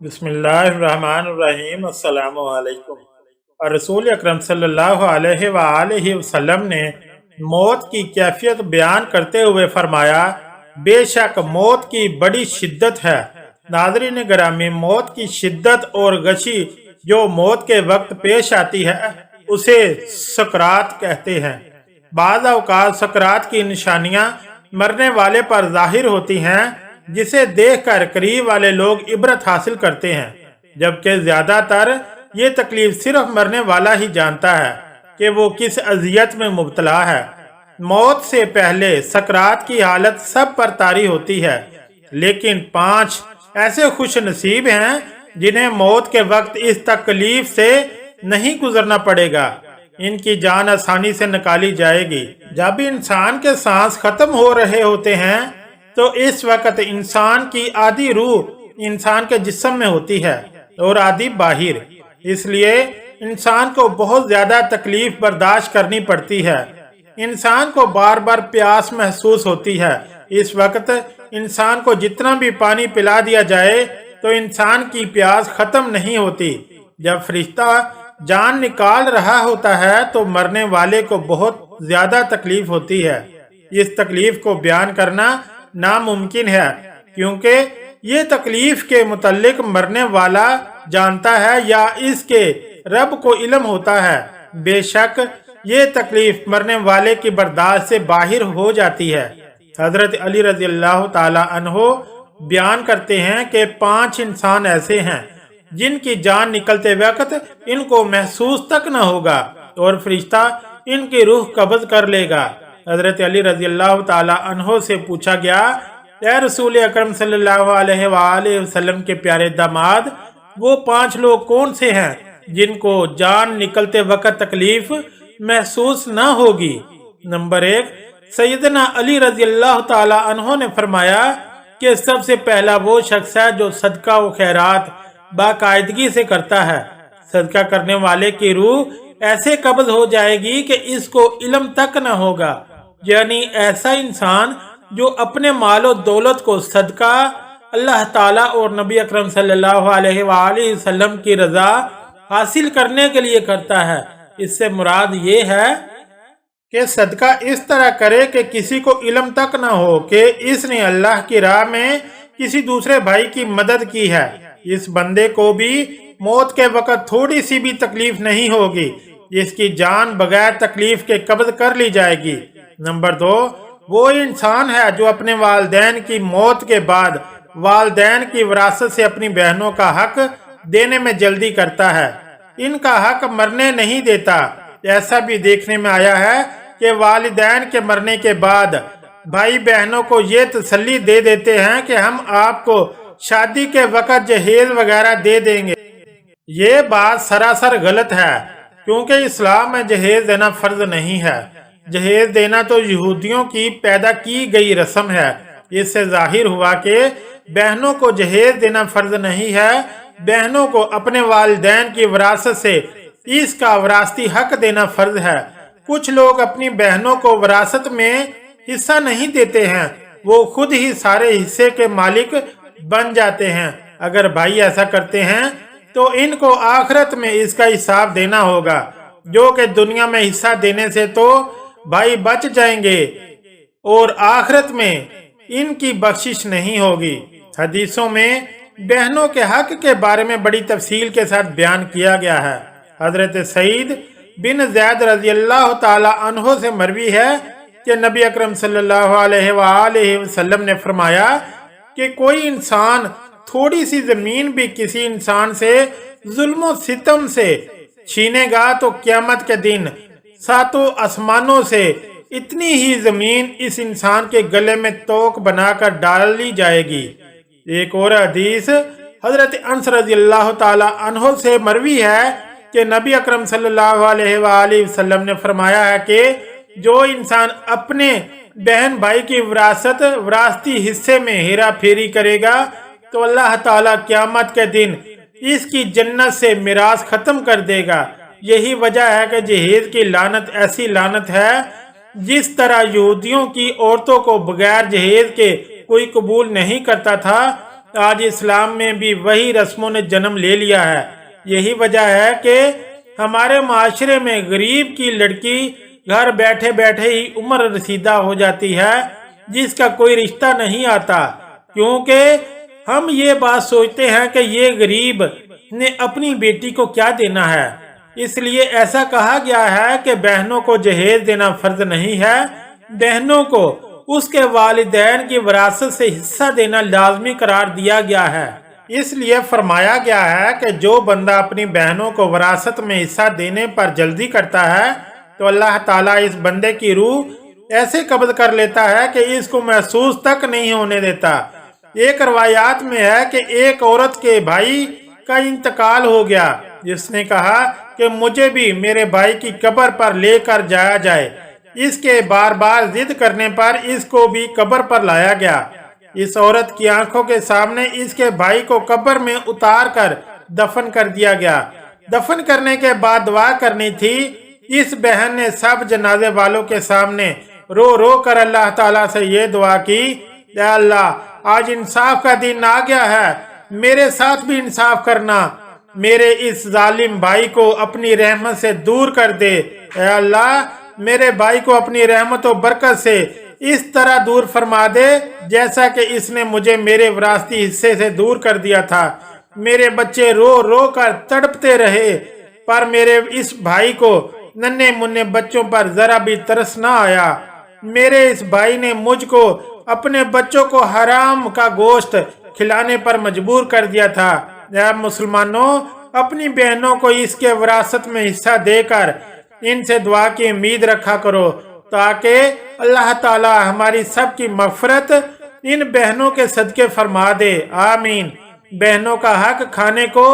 बिस्मिल्लाहिर्रहमानिर्रहीम। अस्सलामु अलैकुम। और रसूल अकरम सल्लल्लाहु अलैहि वसल्लम ने मौत की कैफियत बयान करते हुए फरमाया, बेशक मौत की बड़ी शिद्दत है। नाज़रीन गिरामी, मौत की शिद्दत और गशी जो मौत के वक्त पेश आती है उसे सकरात कहते हैं। बाज़ औक़ात सकरात की निशानियां मरने वाले पर जाहिर होती हैं, जिसे देखकर करीब वाले लोग इबरत हासिल करते हैं, जबकि ज्यादातर ये तकलीफ सिर्फ मरने वाला ही जानता है कि वो किस अजियत में मुब्तला है। मौत से पहले सकरात की हालत सब पर तारी होती है, लेकिन 5 ऐसे खुश नसीब हैं जिन्हें मौत के वक्त इस तकलीफ से नहीं गुजरना पड़ेगा। इनकी जान आसानी से निकाली जाएगी। जब इंसान के सांस खत्म हो रहे होते हैं तो इस वक्त इंसान की आधी रूह इंसान के जिस्म में होती है और आधी बाहिर। इसलिए इंसान को बहुत ज्यादा तकलीफ बर्दाश्त करनी पड़ती है। इंसान को बार बार प्यास महसूस होती है। इस वक्त इंसान को जितना भी पानी पिला दिया जाए तो इंसान की प्यास खत्म नहीं होती। जब फरिश्ता जान निकाल रहा होता है तो मरने वाले को बहुत ज्यादा तकलीफ होती है। इस तकलीफ को बयान करना नामुमकिन है, क्योंकि ये तकलीफ के मुतल्लिक मरने वाला जानता है या इसके रब को इल्म होता है। बेशक ये तकलीफ मरने वाले की बर्दाश्त से बाहर हो जाती है। हजरत अली रज़ी अल्लाह ताला अन्हो बयान करते हैं कि 5 इंसान ऐसे हैं जिनकी जान निकलते वक्त इनको महसूस तक न होगा और फरिश्ता इनकी रूह कब्ज कर लेगा। हजरत अली रज़ी अल्लाह ताला अन्हो से पूछा गया, ए रसूल अकरम सल्लल्लाहु अलैहि वसल्लम के प्यारे दामाद, वो 5 लोग कौन से हैं जिनको जान निकलते वक्त तकलीफ महसूस न होगी? नंबर 1, सैयदना अली रज़ी अल्लाह ताला अन्हो ने फरमाया कि सबसे पहला वो शख्स है जो सदका व खैरात बाकायदगी से करता है। सदका करने वाले की रूह ऐसे कब्ज हो जाएगी कि इसको इल्म तक न होगा। यानी ऐसा इंसान जो अपने मालो दौलत को सदका अल्लाह ताला और नबी अकरम सल्लल्लाहु अलैहि वसल्लम की रजा हासिल करने के लिए करता है। इससे मुराद ये है कि सदका इस तरह करे कि किसी को इल्म तक न हो कि इसने अल्लाह की राह में किसी दूसरे भाई की मदद की है। इस बंदे को भी मौत के वक्त थोड़ी सी भी तकलीफ नहीं होगी, इसकी जान बगैर तकलीफ के कब्ज कर ली जाएगी। नंबर 2, वो इंसान है जो अपने वालिदैन की मौत के बाद वालिदैन की विरासत से अपनी बहनों का हक देने में जल्दी करता है, इनका हक मरने नहीं देता। ऐसा भी देखने में आया है कि वालिदैन के मरने के बाद भाई बहनों को ये तसल्ली दे देते हैं कि हम आपको शादी के वक्त जहेज वगैरह दे देंगे। ये बात सरासर गलत है, क्योंकि इस्लाम में जहेज देना फर्ज नहीं है। जहेज देना तो यहूदियों की पैदा की गई रस्म है। इससे जाहिर हुआ कि बहनों को जहेज देना फर्ज नहीं है। बहनों को अपने वालिदैन की विरासत से इसका विरासती हक देना फर्ज है। कुछ लोग अपनी बहनों को विरासत में हिस्सा नहीं देते हैं, वो खुद ही सारे हिस्से के मालिक बन जाते हैं। अगर भाई ऐसा करते हैं तो इनको आखिरत में इसका हिसाब देना होगा, जो कि दुनिया में हिस्सा देने से तो भाई बच जाएंगे और आखिरत में इनकी बख्शिश नहीं होगी। हदीसों में बहनों के हक के बारे में बड़ी तफसील के साथ बयान किया गया है। हजरत सईद बिन ज़ैद रज़ी अल्लाह ताला अन्हो से मरवी है कि नबी अकरम सल्लल्लाहु अलैहि वसल्लम ने फरमाया कि कोई इंसान थोड़ी सी जमीन भी किसी इंसान से जुल्म सितम से छीनेगा तो क़यामत के दिन 7 आसमानों से इतनी ही जमीन इस इंसान के गले में तोक बनाकर डाल ली जाएगी। एक और हदीस हजरत अनस रज़ी अल्लाह ताला अन्हो से मरवी है कि नबी अकरम सल्लल्लाहु अलैहि वसल्लम ने फरमाया है कि जो इंसान अपने बहन भाई की विरासती हिस्से में हेरा फेरी करेगा तो अल्लाह ताला क़यामत के दिन इसकी जन्नत से मिरास खत्म कर देगा। यही वजह है कि जहेज की लानत ऐसी लानत है जिस तरह यहूदियों की औरतों को बगैर जहेज के कोई कबूल नहीं करता था, आज इस्लाम में भी वही रस्मों ने जन्म ले लिया है। यही वजह है कि हमारे माशरे में गरीब की लड़की घर बैठे बैठे ही उम्र रसीदा हो जाती है, जिसका कोई रिश्ता नहीं आता, क्योंकि हम ये बात सोचते हैं कि ये गरीब ने अपनी बेटी को क्या देना है। इसलिए ऐसा कहा गया है कि बहनों को जहेज देना फर्ज नहीं है, बहनों को उसके वालिदैन की विरासत से हिस्सा देना लाजमी करार दिया गया है। इसलिए फरमाया गया है कि जो बंदा अपनी बहनों को विरासत में हिस्सा देने पर जल्दी करता है तो अल्लाह ताला इस बंदे की रूह ऐसे कब्ज कर लेता है कि इसको महसूस तक नहीं होने देता। एक रवायात में है कि एक औरत के भाई का इंतकाल हो गया, जिसने कहा कि मुझे भी मेरे भाई की कब्र पर लेकर जाया जाए। इसके बार बार जिद करने पर इसको भी कब्र पर लाया गया। इस औरत की आंखों के सामने इसके भाई को कब्र में उतार कर दफन कर दिया गया। दफन करने के बाद दुआ करनी थी। इस बहन ने सब जनाजे वालों के सामने रो रो कर अल्लाह ताला से ये दुआ की, या अल्लाह आज इंसाफ का दिन आ गया है, मेरे साथ भी इंसाफ करना, मेरे इस जालिम भाई को अपनी रहमत से दूर कर दे। या अल्लाह मेरे भाई को अपनी रहमत और बरकत से इस तरह दूर फरमा दे जैसा कि इसने मुझे मेरे विरासती हिस्से से दूर कर दिया था। मेरे बच्चे रो रो कर तड़पते रहे, पर मेरे इस भाई को नन्हे मुन्ने बच्चों पर जरा भी तरस ना आया। मेरे इस भाई ने मुझको अपने बच्चों को हराम का गोश्त खिलाने पर मजबूर कर दिया था। या मुसलमानों, अपनी बहनों को इसके विरासत में हिस्सा देकर इनसे दुआ की उम्मीद रखा करो, ताकि अल्लाह ताला हमारी सबकी मगफरत इन बहनों के सदके फरमा दे, आमीन। बहनों का हक खाने को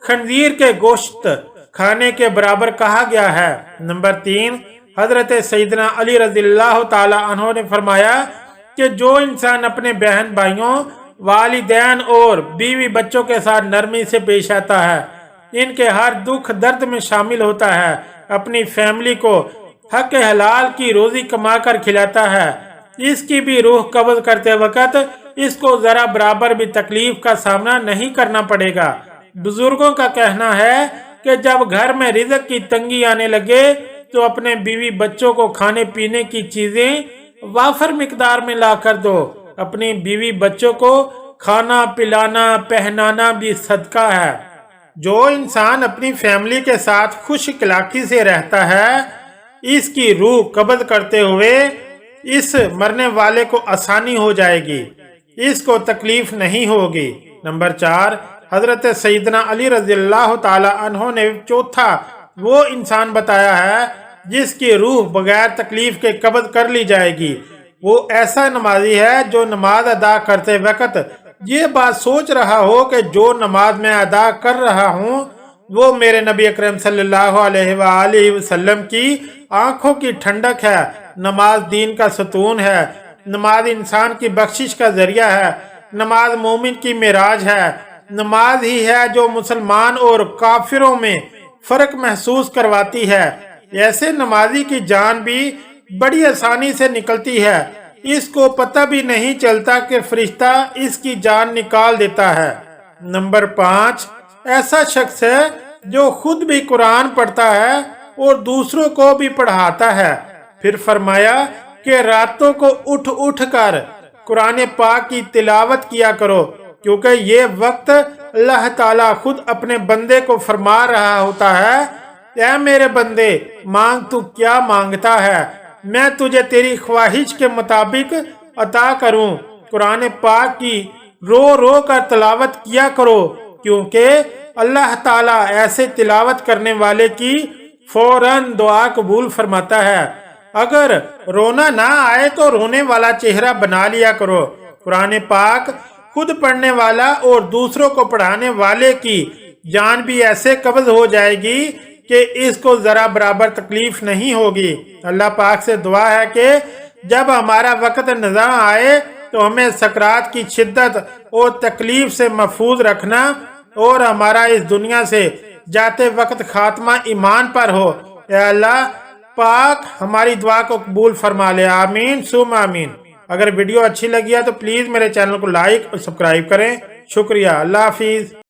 खंजीर के गोश्त खाने के बराबर कहा गया है। नंबर 3, हजरत सईदना अली रज़ियल्लाहु ताला अन्हु ने फरमाया कि जो इंसान अपने बहन भाइयों, वालिदैन और बीवी बच्चों के साथ नरमी से पेश आता है, इनके हर दुख दर्द में शामिल होता है, अपनी फैमिली को हक हलाल की रोजी कमा कर खिलाता है, इसकी भी रूह कब्ज करते वक्त इसको जरा बराबर भी तकलीफ का सामना नहीं करना पड़ेगा। बुजुर्गों का कहना है कि जब घर में रिज़्क की तंगी आने लगे तो अपने बीवी बच्चों को खाने पीने की चीजें वाफर मिकदार में ला कर दो। अपनी बीवी बच्चों को खाना पिलाना पहनाना भी सदका है। जो इंसान अपनी फैमिली के साथ खुश इखलाकी से रहता है, इसकी रूह कब्ज करते हुए इस मरने वाले को आसानी हो जाएगी, इसको तकलीफ नहीं होगी। नंबर 4, हजरत सईदना अली रज़ियल्लाहु ताला अन्हु ने चौथा वो इंसान बताया है जिसकी रूह बगैर तकलीफ के कब्ज कर ली जाएगी। वो ऐसा नमाजी है जो नमाज अदा करते वक्त ये बात सोच रहा हो कि जो नमाज मैं अदा कर रहा हूँ वो मेरे नबी अकरम सल्लल्लाहु अलैहि वसल्लम की आंखों की ठंडक है। नमाज दीन का सतून है, नमाज इंसान की बख्शिश का जरिया है, नमाज मोमिन की मिराज है, नमाज ही है जो मुसलमान और काफिरों में फर्क महसूस करवाती है। ऐसे नमाजी की जान भी बड़ी आसानी से निकलती है, इसको पता भी नहीं चलता कि फरिश्ता इसकी जान निकाल देता है। नंबर 5, ऐसा शख्स है जो खुद भी कुरान पढ़ता है और दूसरों को भी पढ़ाता है। फिर फरमाया कि रातों को उठ उठ कर कुरान पाक की तिलावत किया करो, क्योंकि ये वक्त अल्लाह ताला खुद अपने बंदे को फरमा रहा होता है, ऐ मेरे बंदे मांग तू क्या मांगता है, मैं तुझे तेरी ख्वाहिश के मुताबिक अता करूं। कुरान पाक की रो रो कर तिलावत किया करो, क्योंकि अल्लाह ताला ऐसे तिलावत करने वाले की फौरन दुआ कबूल फरमाता है। अगर रोना ना आए तो रोने वाला चेहरा बना लिया करो। कुरान पाक खुद पढ़ने वाला और दूसरों को पढ़ाने वाले की जान भी ऐसे कब्ज हो जाएगी कि इसको जरा बराबर तकलीफ नहीं होगी। अल्लाह पाक से दुआ है कि जब हमारा वक्त नज़ा आए तो हमें सकरात की शिद्दत और तकलीफ से महफूज रखना और हमारा इस दुनिया से जाते वक्त खात्मा ईमान पर हो। या अल्लाह पाक हमारी दुआ को कबूल फरमा ले, आमीन सुम आमीन। अगर वीडियो अच्छी लगी है तो प्लीज़ मेरे चैनल को लाइक और सब्सक्राइब करें। شکریہ، اللہ حافظ۔